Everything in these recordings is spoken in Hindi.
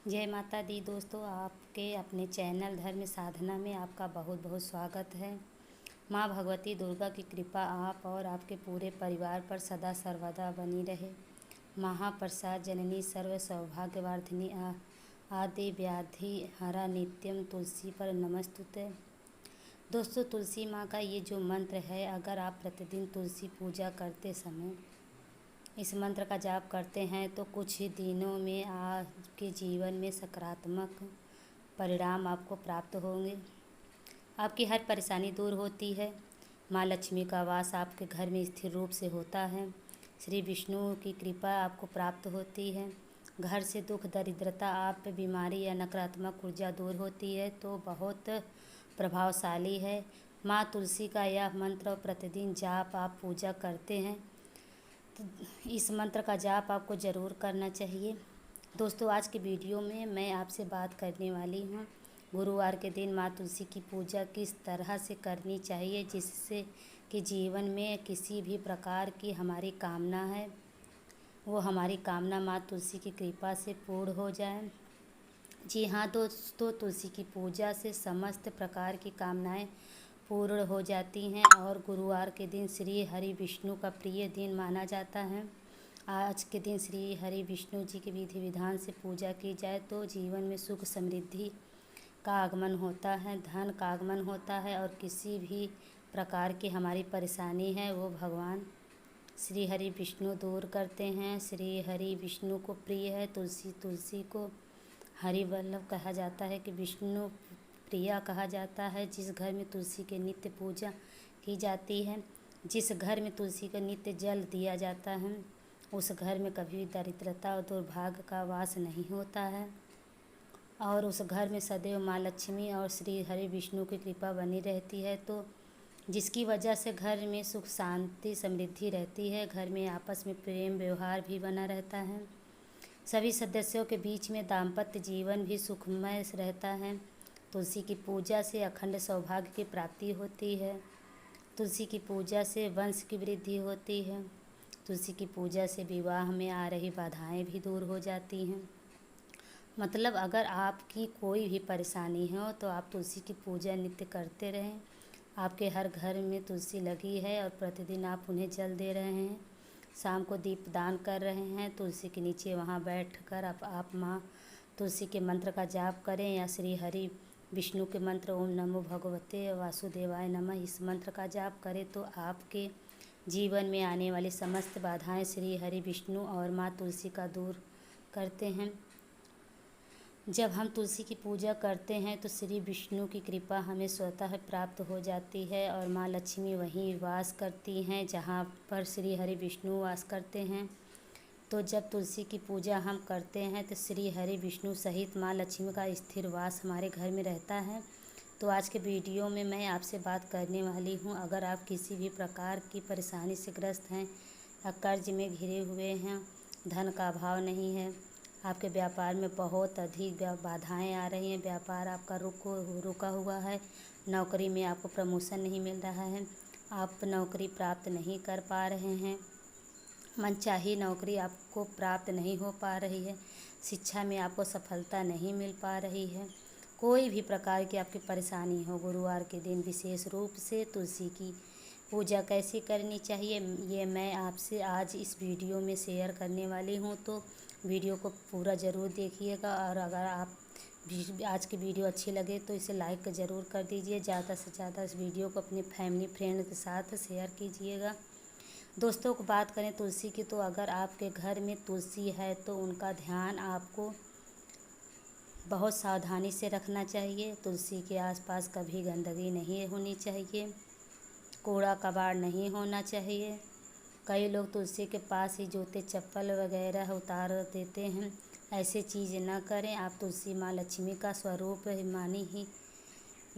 जय माता दी दोस्तों, आपके अपने चैनल धर्म साधना में आपका बहुत बहुत स्वागत है। माँ भगवती दुर्गा की कृपा आप और आपके पूरे परिवार पर सदा सर्वदा बनी रहे। महाप्रसाद जननी सर्व सौभाग्यवर्धिनी आदि व्याधि हरा नित्यम तुलसी पर नमस्तुते। दोस्तों, तुलसी माँ का ये जो मंत्र है, अगर आप प्रतिदिन तुलसी पूजा करते समय इस मंत्र का जाप करते हैं तो कुछ ही दिनों में आपके जीवन में सकारात्मक परिणाम आपको प्राप्त होंगे। आपकी हर परेशानी दूर होती है। माँ लक्ष्मी का वास आपके घर में स्थिर रूप से होता है। श्री विष्णु की कृपा आपको प्राप्त होती है। घर से दुख दरिद्रता, आप पे बीमारी या नकारात्मक ऊर्जा दूर होती है तो बहुत प्रभावशाली है। माँ तुलसी का यह मंत्र प्रतिदिन जाप आप पूजा करते हैं तो इस मंत्र का जाप आपको ज़रूर करना चाहिए। दोस्तों, आज की वीडियो में मैं आपसे बात करने वाली हूँ गुरुवार के दिन माँ तुलसी की पूजा किस तरह से करनी चाहिए, जिससे कि जीवन में किसी भी प्रकार की हमारी कामना है वो हमारी कामना माँ तुलसी की कृपा से पूर्ण हो जाए। जी हाँ दोस्तों, तुलसी की पूजा से समस्त प्रकार की कामनाएं पूर्ण हो जाती हैं और गुरुवार के दिन श्री हरि विष्णु का प्रिय दिन माना जाता है। आज के दिन श्री हरि विष्णु जी के विधि विधान से पूजा की जाए तो जीवन में सुख समृद्धि का आगमन होता है, धन का आगमन होता है और किसी भी प्रकार की हमारी परेशानी है वो भगवान श्री हरि विष्णु दूर करते हैं। श्री हरि विष्णु को प्रिय है तुलसी। तुलसी को हरि वल्लभ कहा जाता है कि विष्णु प्रिया कहा जाता है। जिस घर में तुलसी के नित्य पूजा की जाती है, जिस घर में तुलसी का नित्य जल दिया जाता है, उस घर में कभी दरिद्रता और दुर्भाग्य का वास नहीं होता है और उस घर में सदैव माँ लक्ष्मी और श्री हरि विष्णु की कृपा बनी रहती है, तो जिसकी वजह से घर में सुख शांति समृद्धि रहती है। घर में आपस में प्रेम व्यवहार भी बना रहता है। सभी सदस्यों के बीच में दाम्पत्य जीवन भी सुखमय रहता है। तुलसी की पूजा से अखंड सौभाग्य की प्राप्ति होती है। तुलसी की पूजा से वंश की वृद्धि होती है। तुलसी की पूजा से विवाह में आ रही बाधाएं भी दूर हो जाती हैं। मतलब अगर आपकी कोई भी परेशानी हो तो आप तुलसी की पूजा नित्य करते रहें। आपके हर घर में तुलसी लगी है और प्रतिदिन आप उन्हें जल दे रहे हैं, शाम को दीप दान कर रहे हैं। तुलसी के नीचे वहाँ बैठकर आप माँ तुलसी के मंत्र का जाप करें या श्री हरि विष्णु के मंत्र ओम नमो भगवते वासुदेवाय नमः, इस मंत्र का जाप करें तो आपके जीवन में आने वाली समस्त बाधाएं श्री हरि विष्णु और माँ तुलसी का दूर करते हैं। जब हम तुलसी की पूजा करते हैं तो श्री विष्णु की कृपा हमें स्वतः प्राप्त हो जाती है और माँ लक्ष्मी वहीं वास करती हैं जहाँ पर श्री हरि विष्णु वास करते हैं। तो जब तुलसी की पूजा हम करते हैं तो श्री हरि विष्णु सहित माँ लक्ष्मी का स्थिर वास हमारे घर में रहता है। तो आज के वीडियो में मैं आपसे बात करने वाली हूँ, अगर आप किसी भी प्रकार की परेशानी से ग्रस्त हैं या कर्ज में घिरे हुए हैं, धन का अभाव नहीं है, आपके व्यापार में बहुत अधिक बाधाएं आ रही हैं, व्यापार आपका रुका हुआ है, नौकरी में आपको प्रमोशन नहीं मिल रहा है, आप नौकरी प्राप्त नहीं कर पा रहे हैं, मनचाही नौकरी आपको प्राप्त नहीं हो पा रही है, शिक्षा में आपको सफलता नहीं मिल पा रही है, कोई भी प्रकार की आपकी परेशानी हो, गुरुवार के दिन विशेष रूप से तुलसी की पूजा कैसे करनी चाहिए ये मैं आपसे आज इस वीडियो में शेयर करने वाली हूँ। तो वीडियो को पूरा ज़रूर देखिएगा और अगर आप आज की वीडियो अच्छी लगे तो इसे लाइक ज़रूर कर दीजिए। ज़्यादा से ज़्यादा इस वीडियो को अपने फैमिली फ्रेंड के साथ शेयर कीजिएगा। दोस्तों को बात करें तुलसी की, तो अगर आपके घर में तुलसी है तो उनका ध्यान आपको बहुत सावधानी से रखना चाहिए। तुलसी के आसपास कभी गंदगी नहीं होनी चाहिए, कूड़ा कबाड़ नहीं होना चाहिए। कई लोग तुलसी के पास ही जूते चप्पल वगैरह उतार देते हैं, ऐसे चीज़ न करें। आप तुलसी माँ लक्ष्मी का स्वरूप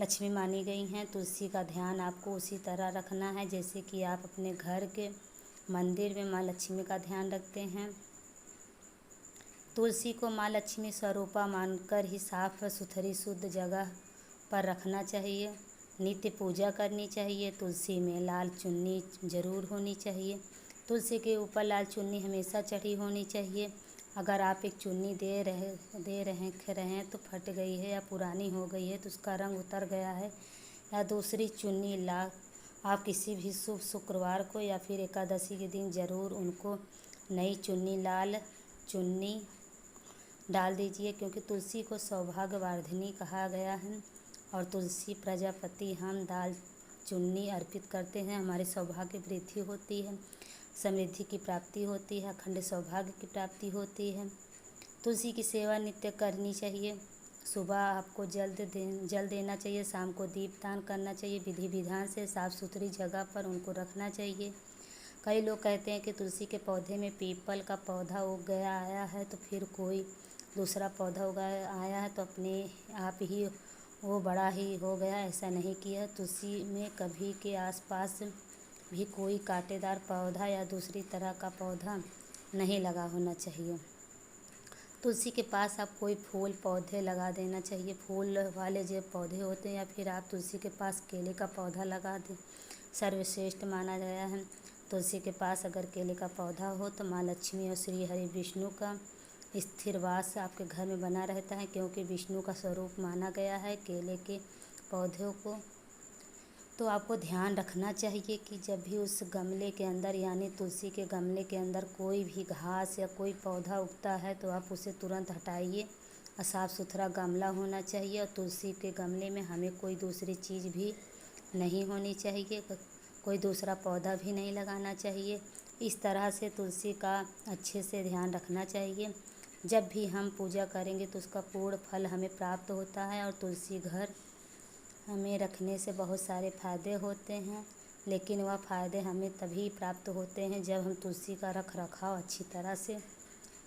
लक्ष्मी मानी गई हैं। तुलसी का ध्यान आपको उसी तरह रखना है जैसे कि आप अपने घर के मंदिर में माँ लक्ष्मी का ध्यान रखते हैं। तुलसी को माँ लक्ष्मी स्वरूपा मानकर ही साफ सुथरी शुद्ध जगह पर रखना चाहिए। नित्य पूजा करनी चाहिए। तुलसी में लाल चुन्नी ज़रूर होनी चाहिए। तुलसी के ऊपर लाल चुन्नी हमेशा चढ़ी होनी चाहिए। अगर आप एक चुन्नी दे रहे हैं तो फट गई है या पुरानी हो गई है तो उसका रंग उतर गया है, या दूसरी चुन्नी ला आप किसी भी शुभ शुक्रवार को या फिर एकादशी के दिन ज़रूर उनको नई चुन्नी लाल चुन्नी डाल दीजिए, क्योंकि तुलसी को सौभाग्यवर्धिनी कहा गया है। और तुलसी प्रजापति हम दाल चुन्नी अर्पित करते हैं, हमारे सौभाग्य वृद्धि होती है, समृद्धि की प्राप्ति होती है, अखंड सौभाग्य की प्राप्ति होती है। तुलसी की सेवा नित्य करनी चाहिए। सुबह आपको जल देना चाहिए, शाम को दीपदान करना चाहिए, विधि विधान से साफ़ सुथरी जगह पर उनको रखना चाहिए। कई लोग कहते हैं कि तुलसी के पौधे में पीपल का पौधा उग गया आया है तो फिर कोई दूसरा पौधा उगा आया है तो अपने आप ही वो बड़ा ही हो गया। ऐसा नहीं किया। तुलसी में कभी के आसपास भी कोई कांटेदार पौधा या दूसरी तरह का पौधा नहीं लगा होना चाहिए। तुलसी के पास आप कोई फूल पौधे लगा देना चाहिए, फूल वाले जो पौधे होते हैं, या फिर आप तुलसी के पास केले का पौधा लगा दें, सर्वश्रेष्ठ माना गया है। तुलसी के पास अगर केले का पौधा हो तो माँ लक्ष्मी और श्री हरि विष्णु का स्थिर वास आपके घर में बना रहता है, क्योंकि विष्णु का स्वरूप माना गया है केले के पौधों को। तो आपको ध्यान रखना चाहिए कि जब भी उस गमले के अंदर यानी तुलसी के गमले के अंदर कोई भी घास या कोई पौधा उगता है तो आप उसे तुरंत हटाइए और साफ़ सुथरा गमला होना चाहिए। और तुलसी के गमले में हमें कोई दूसरी चीज़ भी नहीं होनी चाहिए, कोई दूसरा पौधा भी नहीं लगाना चाहिए। इस तरह से तुलसी का अच्छे से ध्यान रखना चाहिए। जब भी हम पूजा करेंगे तो उसका पूर्ण फल हमें प्राप्त होता है। और तुलसी घर हमें रखने से बहुत सारे फ़ायदे होते हैं, लेकिन वह फ़ायदे हमें तभी प्राप्त होते हैं जब हम तुलसी का रख रखाव अच्छी तरह से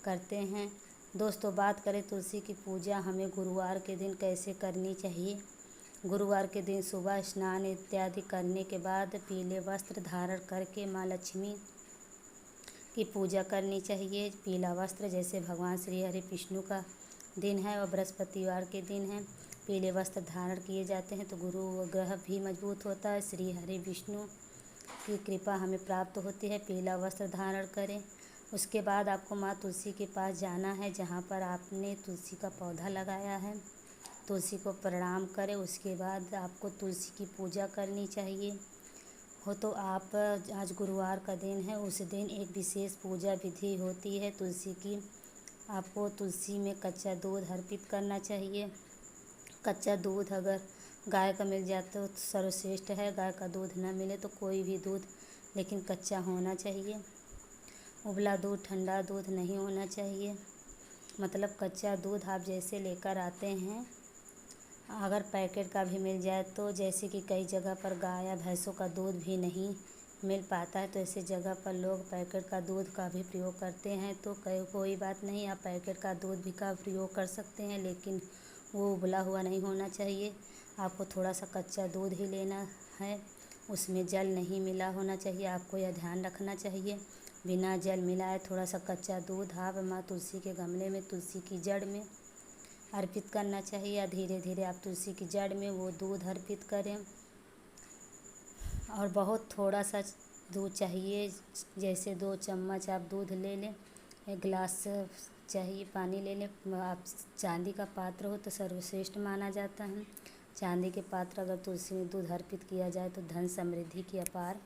करते हैं। दोस्तों, बात करें तुलसी की पूजा हमें गुरुवार के दिन कैसे करनी चाहिए। गुरुवार के दिन सुबह स्नान इत्यादि करने के बाद पीले वस्त्र धारण करके माँ लक्ष्मी की पूजा करनी चाहिए। पीला वस्त्र जैसे भगवान श्री हरि विष्णु का दिन है और बृहस्पतिवार के दिन है, पीले वस्त्र धारण किए जाते हैं तो गुरु ग्रह भी मजबूत होता है, श्री हरि विष्णु की कृपा हमें प्राप्त होती है। पीला वस्त्र धारण करें। उसके बाद आपको माँ तुलसी के पास जाना है जहाँ पर आपने तुलसी का पौधा लगाया है। तुलसी को प्रणाम करें। उसके बाद आपको तुलसी की पूजा करनी चाहिए। हो तो आप आज गुरुवार का दिन है, उस दिन एक विशेष पूजा विधि होती है तुलसी की। आपको तुलसी में कच्चा दूध अर्पित करना चाहिए। कच्चा दूध अगर गाय का मिल जाए तो सर्वश्रेष्ठ है, गाय का दूध ना मिले तो कोई भी दूध लेकिन कच्चा होना चाहिए। उबला दूध ठंडा दूध नहीं होना चाहिए। मतलब कच्चा दूध आप जैसे लेकर आते हैं, अगर पैकेट का भी मिल जाए तो, जैसे कि कई जगह पर गाय या भैंसों का दूध भी नहीं मिल पाता है तो ऐसी जगह पर लोग पैकेट का दूध का भी प्रयोग करते हैं। तो कोई बात नहीं, आप पैकेट का दूध भी का प्रयोग कर सकते हैं, लेकिन वो उबला हुआ नहीं होना चाहिए। आपको थोड़ा सा कच्चा दूध ही लेना है, उसमें जल नहीं मिला होना चाहिए। आपको यह ध्यान रखना चाहिए, बिना जल मिलाए थोड़ा सा कच्चा दूध आप माँ तुलसी के गमले में तुलसी की जड़ में अर्पित करना चाहिए। या धीरे धीरे आप तुलसी की जड़ में वो दूध अर्पित करें। और बहुत थोड़ा सा दूध चाहिए, जैसे 2 चम्मच आप दूध ले लें, 1 गिलास चाहिए पानी ले लें। आप चांदी का पात्र हो तो सर्वश्रेष्ठ माना जाता है। चांदी के पात्र अगर तुलसी में दूध अर्पित किया जाए तो धन समृद्धि की अपार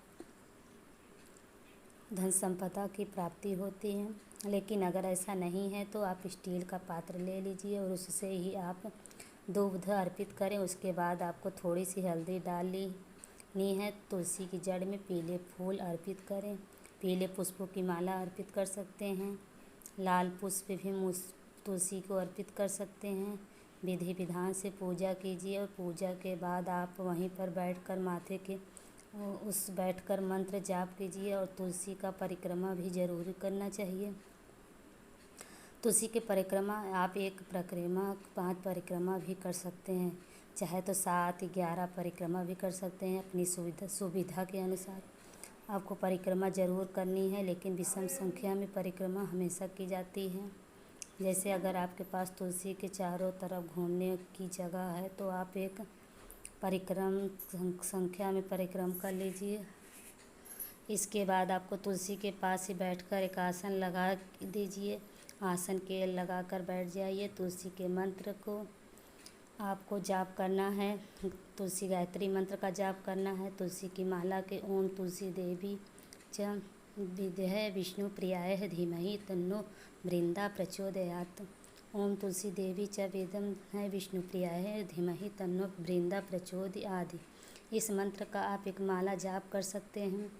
धन संपदा की प्राप्ति होती है। लेकिन अगर ऐसा नहीं है तो आप स्टील का पात्र ले लीजिए और उससे ही आप दूध अर्पित करें। उसके बाद आपको थोड़ी सी हल्दी डालनी है। तुलसी की जड़ में पीले फूल अर्पित करें, पीले पुष्पों की माला अर्पित कर सकते हैं, लाल पुष्प भी तुलसी को अर्पित कर सकते हैं। विधि विधान से पूजा कीजिए और पूजा के बाद आप वहीं पर बैठकर माथे के बैठकर मंत्र जाप कीजिए। और तुलसी का परिक्रमा भी ज़रूर करना चाहिए। तुलसी के परिक्रमा आप 1 परिक्रमा 5 परिक्रमा भी कर सकते हैं, चाहे तो 7 11 परिक्रमा भी कर सकते हैं। अपनी सुविधा के अनुसार आपको परिक्रमा ज़रूर करनी है, लेकिन विषम संख्या में परिक्रमा हमेशा की जाती है। जैसे अगर आपके पास तुलसी के चारों तरफ घूमने की जगह है तो आप 1 संख्या में परिक्रम कर लीजिए। इसके बाद आपको तुलसी के पास ही बैठकर एक आसन लगा दीजिए आसन के लगाकर बैठ जाइए। तुलसी के मंत्र को आपको जाप करना है, तुलसी गायत्री मंत्र का जाप करना है। तुलसी की माला के ओम तुलसी देवी च विद्महे विष्णु प्रियाय धीमहि तन्नो बृंदा प्रचोदयात्। ओम तुलसी देवी च विद्महे विष्णु प्रियाय धीमहि तन्नो बृंदा प्रचोदयात्। इस मंत्र का आप एक माला जाप कर सकते हैं,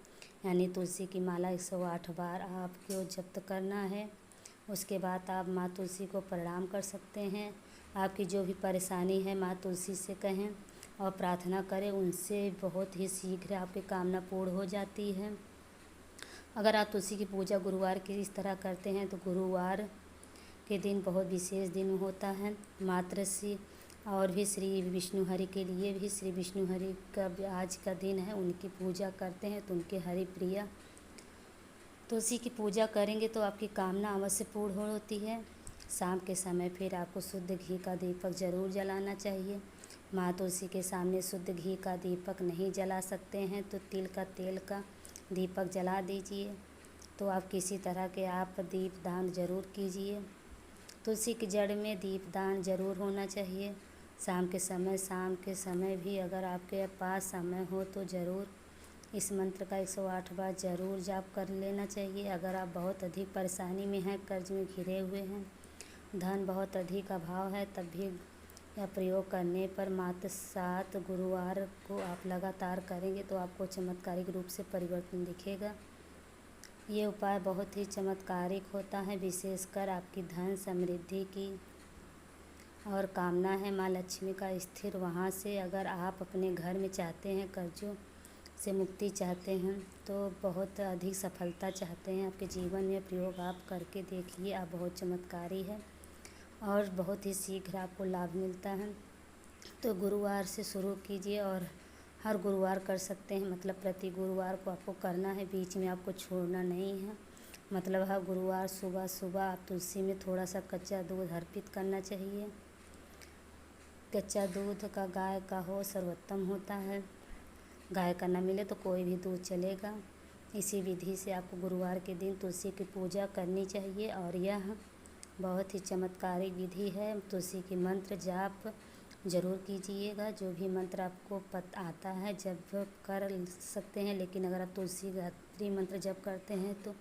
यानी तुलसी की माला 108 बार आपको जप करना है। उसके बाद आप माँ तुलसी को प्रणाम कर सकते हैं। आपकी जो भी परेशानी है माँ तुलसी से कहें और प्रार्थना करें, उनसे बहुत ही शीघ्र आपकी कामना पूर्ण हो जाती है। अगर आप तुलसी की पूजा गुरुवार की इस तरह करते हैं तो गुरुवार के दिन बहुत विशेष दिन होता है। मात्र श्री और भी श्री विष्णु हरि के लिए भी श्री विष्णु हरि का आज का दिन है, उनकी पूजा करते हैं तो उनके हरि प्रिया तुलसी की पूजा करेंगे तो आपकी कामना अवश्य पूर्ण होती है। शाम के समय फिर आपको शुद्ध घी का दीपक ज़रूर जलाना चाहिए। माँ तुलसी के सामने शुद्ध घी का दीपक नहीं जला सकते हैं तो तिल का तेल का दीपक जला दीजिए। तो आप किसी तरह के आप दीपदान ज़रूर कीजिए। तुलसी की जड़ में दीपदान ज़रूर होना चाहिए। शाम के समय भी अगर आपके पास समय हो तो ज़रूर इस मंत्र का 108 बार ज़रूर जाप कर लेना चाहिए। अगर आप बहुत अधिक परेशानी में हैं, कर्ज में घिरे हुए हैं, धन बहुत अधिक अभाव है, तब भी यह प्रयोग करने पर मात्र 7 गुरुवार को आप लगातार करेंगे तो आपको चमत्कारिक रूप से परिवर्तन दिखेगा। ये उपाय बहुत ही चमत्कारिक होता है, विशेषकर आपकी धन समृद्धि की और कामना है माँ लक्ष्मी का स्थिर वहाँ से। अगर आप अपने घर में चाहते हैं, कर्जों से मुक्ति चाहते हैं, तो बहुत अधिक सफलता चाहते हैं आपके जीवन में, प्रयोग आप करके देखिए। आप बहुत चमत्कारी है और बहुत ही शीघ्र आपको लाभ मिलता है। तो गुरुवार से शुरू कीजिए और हर गुरुवार कर सकते हैं, मतलब प्रति गुरुवार को आपको करना है, बीच में आपको छोड़ना नहीं है। मतलब हर गुरुवार सुबह सुबह आप तुलसी में थोड़ा सा कच्चा दूध अर्पित करना चाहिए। कच्चा दूध का गाय का हो सर्वोत्तम होता है, गाय का न मिले तो कोई भी दूध चलेगा। इसी विधि से आपको गुरुवार के दिन तुलसी की पूजा करनी चाहिए और यह बहुत ही चमत्कारिक विधि है। तुलसी की मंत्र जाप ज़रूर कीजिएगा। जो भी मंत्र आपको आता है जब कर सकते हैं, लेकिन अगर आप तुलसी गायत्री मंत्र जप करते हैं तो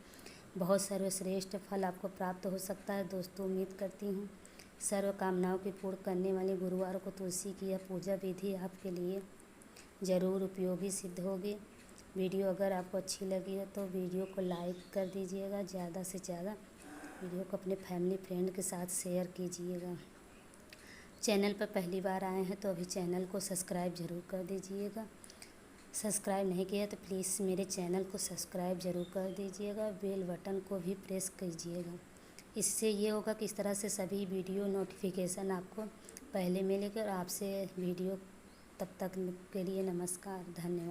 बहुत सर्वश्रेष्ठ फल आपको प्राप्त हो सकता है। दोस्तों, उम्मीद करती हूँ सर्व कामनाओं की पूर्ण करने वाले गुरुवार को तुलसी की यह पूजा विधि आपके लिए ज़रूर उपयोगी सिद्ध होगी। वीडियो अगर आपको अच्छी लगी हो तो वीडियो को लाइक कर दीजिएगा, ज़्यादा से ज़्यादा वीडियो को अपने फैमिली फ्रेंड के साथ शेयर कीजिएगा। चैनल पर पहली बार आए हैं तो अभी चैनल को सब्सक्राइब ज़रूर कर दीजिएगा। सब्सक्राइब नहीं किया तो प्लीज़ मेरे चैनल को सब्सक्राइब ज़रूर कर दीजिएगा। बेल बटन को भी प्रेस कीजिएगा। इससे ये होगा कि इस तरह से सभी वीडियो नोटिफिकेशन आपको पहले मिलेगा। और आपसे वीडियो तब तक के लिए नमस्कार, धन्यवाद।